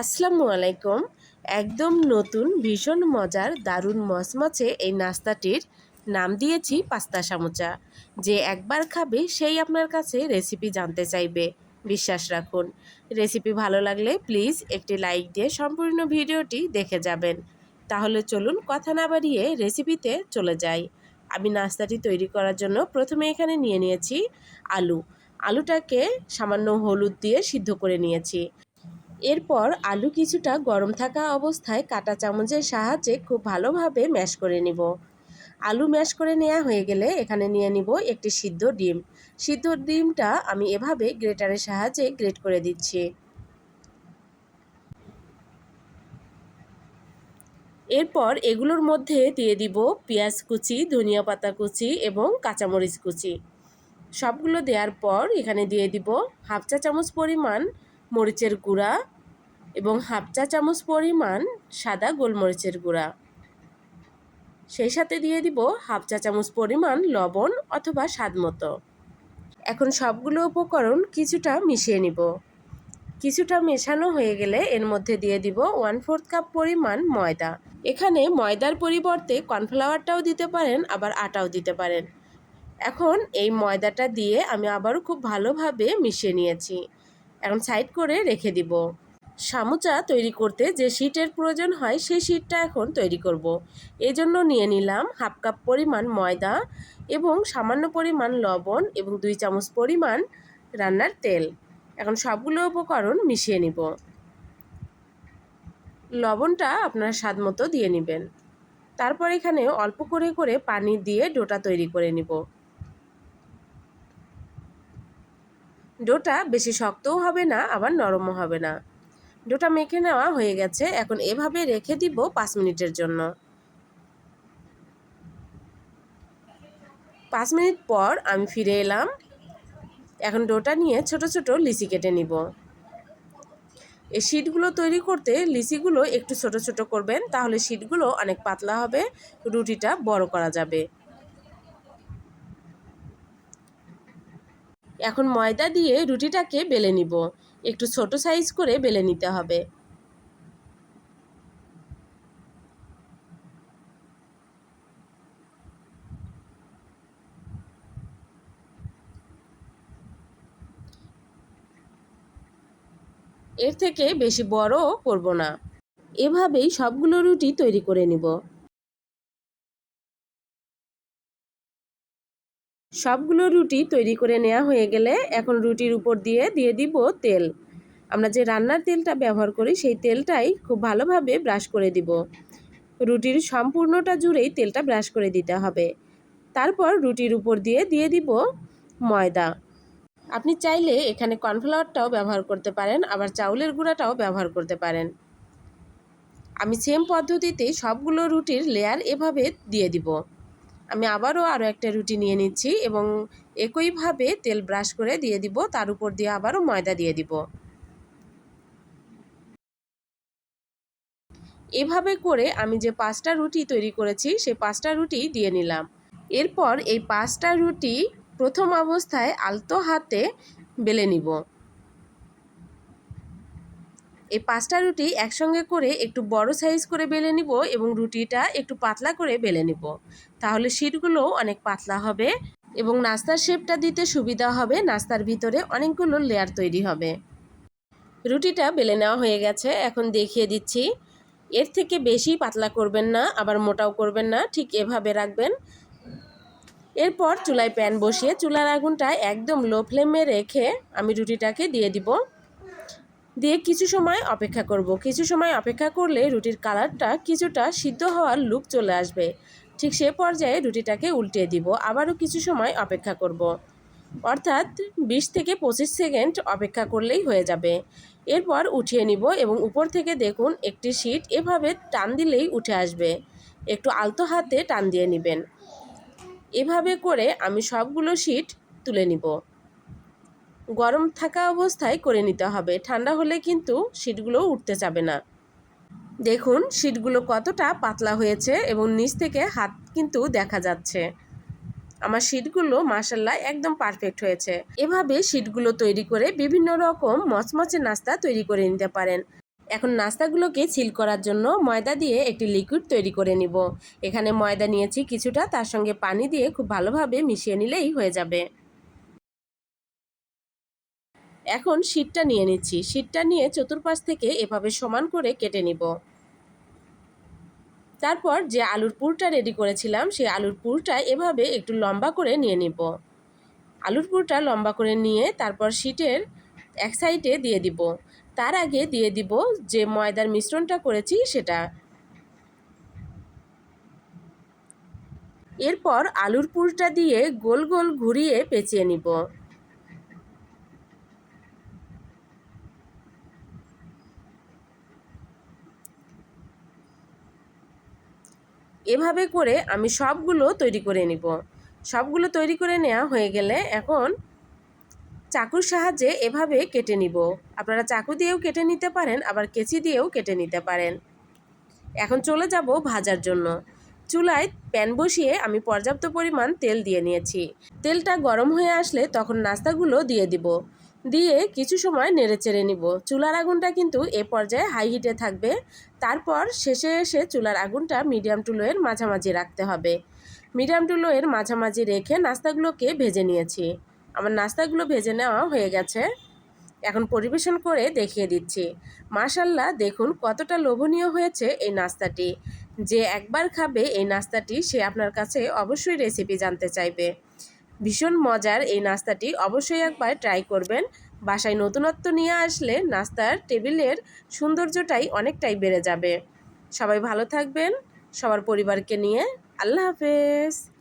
আসসালামু আলাইকুম। একদম নতুন ভীষণ মজার দারুণ মচমচে এই নাস্তাটির নাম দিয়েছি পাস্তা সামোচা। যে একবার খাবে সেই আপনার কাছে রেসিপি জানতে চাইবে, বিশ্বাস রাখুন। রেসিপি ভালো লাগলে প্লিজ একটি লাইক দিয়ে সম্পূর্ণ ভিডিওটি দেখে যাবেন। তাহলে চলুন কথা না বাড়িয়ে রেসিপিতে চলে যাই। আমি নাস্তাটি তৈরি করার জন্য প্রথমে এখানে নিয়ে নিয়েছি আলুটাকে সামান্য হলুদ দিয়ে সিদ্ধ করে নিয়েছি। এরপর আলু কিছুটা গরম থাকা অবস্থায় কাঁটা চামচের সাহায্যে খুব ভালোভাবে ম্যাশ করে নিব। আলু ম্যাশ করে নেওয়া হয়ে গেলে এখানে নিয়ে নিব একটি সিদ্ধ ডিম। সিদ্ধ ডিমটা আমি এভাবে গ্রেটারের সাহায্যে গ্রেট করে দিচ্ছি। এরপর এগুলোর মধ্যে দিয়ে দিব পেঁয়াজ কুচি, ধনিয়া পাতা কুচি এবং কাঁচামরিচ কুচি। সবগুলো দেওয়ার পর এখানে দিয়ে দিব হাফ চা চামচ পরিমাণ মরিচের গুঁড়া এবং হাফ চা চামচ পরিমাণ সাদা গোলমরিচের গুঁড়া। সেই সাথে দিয়ে দিব হাফ চা চামচ পরিমাণ লবণ অথবা স্বাদ মতো। এখন সবগুলো উপকরণ কিছুটা মিশিয়ে নিব। কিছুটা মেশানো হয়ে গেলে এর মধ্যে দিয়ে দিব 1/4 কাপ পরিমাণ ময়দা। এখানে ময়দার পরিবর্তে কর্নফ্লাওয়ারটাও দিতে পারেন, আবার আটাও দিতে পারেন। এখন এই ময়দাটা দিয়ে আমি আবারও খুব ভালোভাবে মিশিয়ে নিয়েছি। এখন সাইড করে রেখে দিব। সামোচা তৈরি করতে যে শিটের প্রয়োজন হয় সেই শিটটা এখন তৈরি করব। এই জন্য নিয়ে নিলাম হাফ কাপ পরিমাণ ময়দা এবং সামান্য পরিমাণ লবণ এবং 2 চামচ পরিমাণ রান্নার তেল। এখন সবগুলো উপকরণ মিশিয়ে নিব। লবণটা আপনার স্বাদ মতো দিয়ে নেবেন। তারপর এখানে অল্প করে করে পানি দিয়ে ডোটা তৈরি করে নিব। ডোটা বেশি শক্তও হবে না, আবার নরমও হবে না। ডোটা মেখে নেওয়া হয়ে গেছে। এখন এভাবে রেখে দিব 5 মিনিটের জন্য। 5 মিনিট পর আমি ফিরে এলাম। এখন ডোটা নিয়ে ছোট ছোট লিচি কেটে নিব। এই শিটগুলো তৈরি করতে লিচিগুলো একটু ছোট ছোট করবেন, তাহলে শিটগুলো অনেক পাতলা হবে, রুটিটা বড় করা যাবে। এখন ময়দা দিয়ে রুটিটাকে বেলে নিব। একটু ছোট সাইজ করে বেলে নিতে হবে। এর থেকে বেশি বড় করব না। এভাবেই সবগুলো রুটি তৈরি করে নিব। সবগুলো রুটি তৈরি করে নেওয়া হয়ে গেলে এখন রুটির উপর দিয়ে দিয়ে দিব তেল। আমরা যে রান্নার তেলটা ব্যবহার করি সেই তেলটাই খুব ভালোভাবে ব্রাশ করে দিব। রুটির সম্পূর্ণটা জুড়েই তেলটা ব্রাশ করে দিতে হবে। তারপর রুটির উপর দিয়ে দিয়ে দিব ময়দা। আপনি চাইলে এখানে কর্নফ্লাওয়ারটাও ব্যবহার করতে পারেন, আবার চাউলের গুঁড়াটাও ব্যবহার করতে পারেন। আমি সেম পদ্ধতিতে সবগুলো রুটির লেয়ার এভাবে দিয়ে দিব। আমি আবারও আরও একটা রুটি নিয়ে নিচ্ছি এবং একইভাবে তেল ব্রাশ করে দিয়ে দিব। তার উপর দিয়ে আবারও ময়দা দিয়ে দিব। এভাবে করে আমি যে 5টা রুটি তৈরি করেছি সেই 5টা রুটি দিয়ে নিলাম। এরপর এই 5টা রুটি প্রথম অবস্থায় আলতো হাতে বেলে নিব। এই 5টা রুটি একসঙ্গে করে একটু বড় সাইজ করে বেলে নিব এবং রুটিটা একটু পাতলা করে বেলে নিব। তাহলে শিটগুলো অনেক পাতলা হবে এবং নাস্তার শেপটা দিতে সুবিধা হবে। নাস্তার ভিতরে অনেকগুলো লেয়ার তৈরি হবে। রুটিটা বেলে নেওয়া হয়ে গেছে। এখন দেখিয়ে দিচ্ছি। এর থেকে বেশি পাতলা করবেন না, আবার মোটাও করবেন না, ঠিক এভাবে রাখবেন। এরপর চুলায় প্যান বসিয়ে চুলার আগুনটা একদম লো ফ্লেমে রেখে আমি রুটিটাকে দিয়ে দিব। দিয়ে কিছু সময় অপেক্ষা করব। কিছু সময় অপেক্ষা করলে রুটির কালারটা কিছুটা সিদ্ধ হওয়ার লুক চলে আসবে। ঠিক সে পর্যায়ে রুটিটাকে উল্টিয়ে দিব। আবারও কিছু সময় অপেক্ষা করব। অর্থাৎ 20 থেকে 25 সেকেন্ড অপেক্ষা করলেই হয়ে যাবে। এরপর উঠিয়ে নিব এবং উপর থেকে দেখুন একটি শিট এভাবে টান দিলেই উঠে আসবে। একটু আলতো হাতে টান দিয়ে নেবেন। এভাবে করে আমি সবগুলো শিট তুলে নিব। গরম থাকা অবস্থায় করে নিতে হবে, ঠান্ডা হলে কিন্তু শিটগুলো উঠতে যাবে না। দেখুন শিটগুলো কতটা পাতলা হয়েছে এবং নিচ থেকে হাত কিন্তু দেখা যাচ্ছে। আমার শিটগুলো মাশাআল্লাহ একদম পারফেক্ট হয়েছে। এভাবে শিটগুলো তৈরি করে বিভিন্ন রকম মচমচে নাস্তা তৈরি করে নিতে পারেন। এখন নাস্তাগুলোকে সিল করার জন্য ময়দা দিয়ে একটি লিকুইড তৈরি করে নিব। এখানে ময়দা নিয়েছি কিছুটা, তার সঙ্গে পানি দিয়ে খুব ভালোভাবে মিশিয়ে নিলেই হয়ে যাবে। এখন শীটটা নিয়ে নিচ্ছি। শীটটা নিয়ে চতুর্পাশ থেকে এভাবে সমান করে কেটে নিব। তারপর যে আলুর পুরটা রেডি করেছিলাম সেই আলুর পুরটা এভাবে একটু লম্বা করে নিয়ে নিব। আলুর পুরটা লম্বা করে নিয়ে তারপর শীটের এক সাইডে দিয়ে দিব। তার আগে দিয়ে দিব যে ময়দার মিশ্রণটা করেছি সেটা। এরপর আলুর পুরটা দিয়ে গোল গোল ঘুরিয়ে পেঁচিয়ে নিব। এভাবে করে আমি সবগুলো তৈরি করে নিব। সবগুলো তৈরি করে নেওয়া হয়ে গেলে এখন চাকুর সাহায্যে এভাবে কেটে নিব। আপনারা চাকু দিয়েও কেটে নিতে পারেন, আবার কেচি দিয়েও কেটে নিতে পারেন। এখন চলে যাব ভাজার জন্য। চুলায় প্যান বসিয়ে আমি পর্যাপ্ত পরিমাণ তেল দিয়ে নিয়েছি। তেলটা গরম হয়ে আসলে তখন নাস্তাগুলো দিয়ে দিব। দিয়ে কিছু সময় নেড়েচেড়ে নিব। চুলার আগুনটা কিন্তু এ পর্যায়ে হাই হিটে থাকবে। তারপর শেষে এসে চুলার আগুনটা মিডিয়াম টু লোয়ের মাঝামাঝি রাখতে হবে। মিডিয়াম টু লোয়ের মাঝামাঝি রেখে নাস্তাগুলোকে ভেজে নিয়েছি। আমার নাস্তাগুলো ভেজে নেওয়া হয়ে গেছে। এখন পরিবেশন করে দেখিয়ে দিচ্ছি। মাশাআল্লাহ, দেখুন কতটা লোভনীয় হয়েছে এই নাস্তাটি। যে একবার খাবে এই নাস্তাটি সে আপনার কাছে অবশ্যই রেসিপি জানতে চাইবে। ভীষণ মজার এই নাস্তাটি, অবশ্যই একবার ট্রাই করবেন। বাসায় নতুনত্ব নিয়ে আসলে নাস্তার টেবিলের সৌন্দর্যটাই অনেকটাই বেড়ে যাবে। সবাই ভালো থাকবেন সবার পরিবারকে নিয়ে। আল্লাহ হাফেজ।